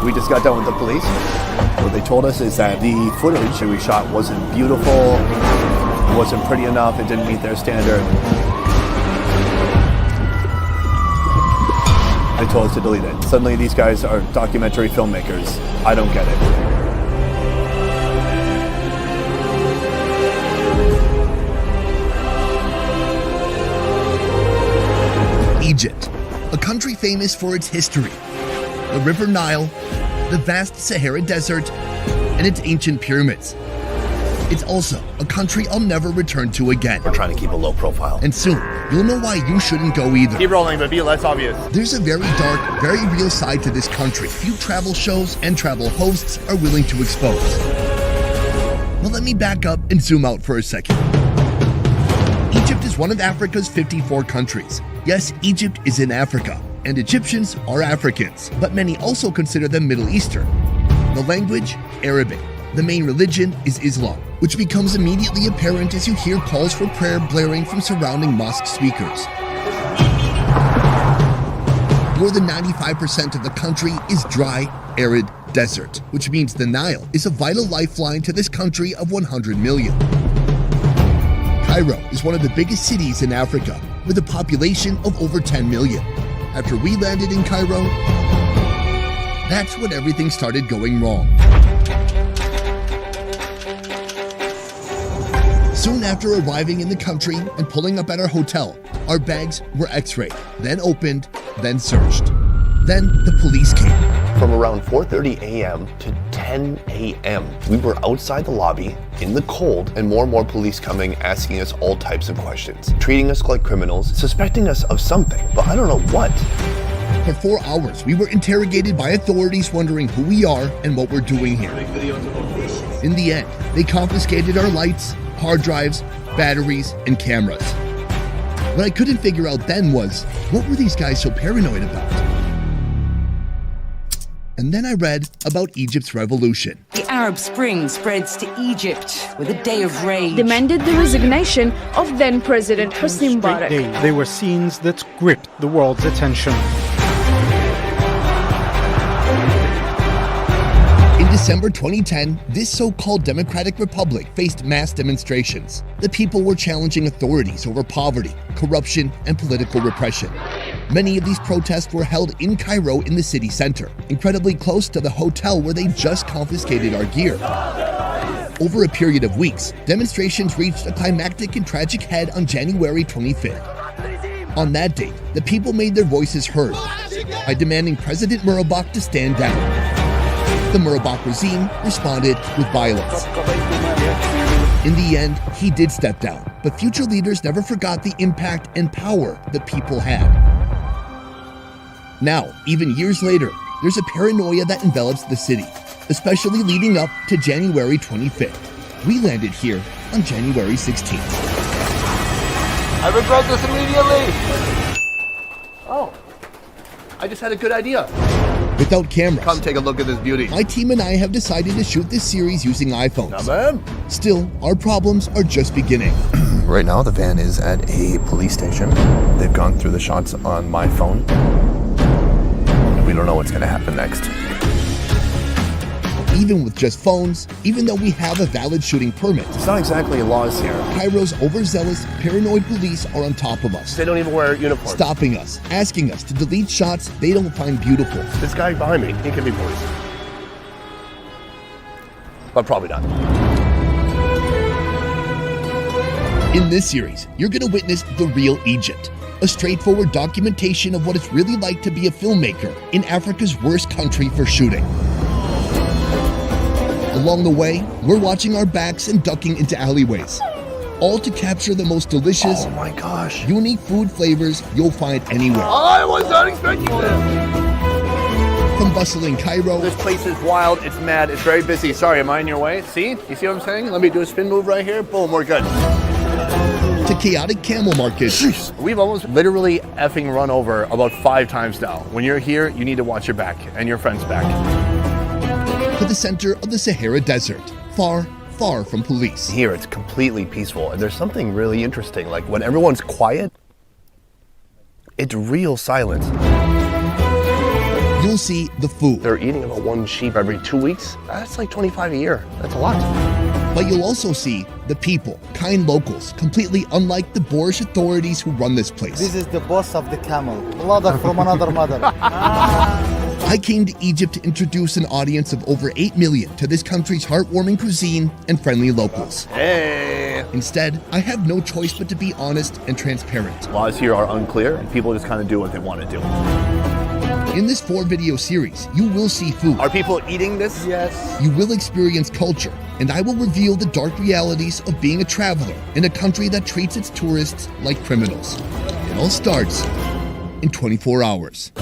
We just got done with the police. What they told us is that the footage that we shot wasn't beautiful, it wasn't pretty enough, it didn't meet their standard. They told us to delete it. Suddenly these guys are documentary filmmakers. I don't get it. Egypt, a country famous for its history, the River Nile, the vast Sahara Desert, and its ancient pyramids. It's also a country I'll never return to again. We're trying to keep a low profile. And soon, you'll know why you shouldn't go either. Keep rolling, but be less obvious. There's a very dark, very real side to this country few travel shows and travel hosts are willing to expose. Well, let me back up and zoom out for a second. Egypt is one of Africa's 54 countries. Yes, Egypt is in Africa, and Egyptians are Africans, but many also consider them Middle Eastern. The language, Arabic. The main religion is Islam, which becomes immediately apparent as you hear calls for prayer blaring from surrounding mosque speakers. More than 95% of the country is dry, arid desert, which means the Nile is a vital lifeline to this country of 100 million. Cairo is one of the biggest cities in Africa, with a population of over 10 million. After we landed in Cairo, that's when everything started going wrong. Soon after arriving in the country and pulling up at our hotel, our bags were x-rayed, then opened, then searched. Then the police came. From around 4:30 a.m. to 10 a.m. we were outside the lobby in the cold, and more police coming, asking us all types of questions, treating us like criminals, suspecting us of something, but I don't know what. For 4 hours, we were interrogated by authorities wondering who we are and what we're doing here. In the end, they confiscated our lights, hard drives, batteries, and cameras. What I couldn't figure out then was, what were these guys so paranoid about? And then I read about Egypt's revolution. The Arab Spring spreads to Egypt with a day of rage. Demanded the resignation of then President Hosni Mubarak. They were scenes that gripped the world's attention. In December 2010, this so-called Democratic Republic faced mass demonstrations. The people were challenging authorities over poverty, corruption, and political repression. Many of these protests were held in Cairo in the city center, incredibly close to the hotel where they just confiscated our gear. Over a period of weeks, demonstrations reached a climactic and tragic head on January 25th. On that date, the people made their voices heard by demanding President Mubarak to stand down. The Mubarak regime responded with violence. In the end, he did step down, but future leaders never forgot the impact and power the people had. Now, even years later, there's a paranoia that envelops the city, especially leading up to January 25th. We landed here on January 16th. I regret this immediately! Oh, I just had a good idea. Without cameras, Come take a look at this beauty. my team and I have decided to shoot this series using iPhones. Now, man. Still, our problems are just beginning. Right now, the van is at a police station. They've gone through the shots on my phone. We don't know what's going to happen next. Even with just phones, even though we have a valid shooting permit, It's not exactly laws here. Cairo's overzealous, paranoid police are on top of us, They don't even wear uniforms. stopping us, asking us to delete shots they don't find beautiful. This guy behind me, he could be police. But probably not. In this series, you're going to witness the real Egypt, a straightforward documentation of what it's really like to be a filmmaker in Africa's worst country for shooting. Along the way, we're watching our backs and ducking into alleyways, all to capture the most delicious, Oh my gosh. unique food flavors you'll find anywhere. I was not expecting this. From bustling Cairo This place is wild, it's mad, it's very busy. Sorry, am I in your way? See? You see what I'm saying? Let me do a spin move right here. Boom, we're good. to chaotic camel markets, We've almost literally effing run over about 5 times now. When you're here, you need to watch your back and your friend's back. to the center of the Sahara Desert, far, far from police. Here, it's completely peaceful, and there's something really interesting. Like, when everyone's quiet, it's real silence. You'll see the food. They're eating about one sheep every 2 weeks. That's like 25 a year. That's a lot. But you'll also see the people, kind locals, completely unlike the boorish authorities who run this place. This is the boss of the camel, mother from another mother. I came to Egypt to introduce an audience of over 8 million to this country's heartwarming cuisine and friendly locals. Hey! Instead, I have no choice but to be honest and transparent. Laws here are unclear and people just kind of do what they want to do. In this 4-video series, you will see food. Are people eating this? Yes. You will experience culture, and I will reveal the dark realities of being a traveler in a country that treats its tourists like criminals. It all starts in 24 hours.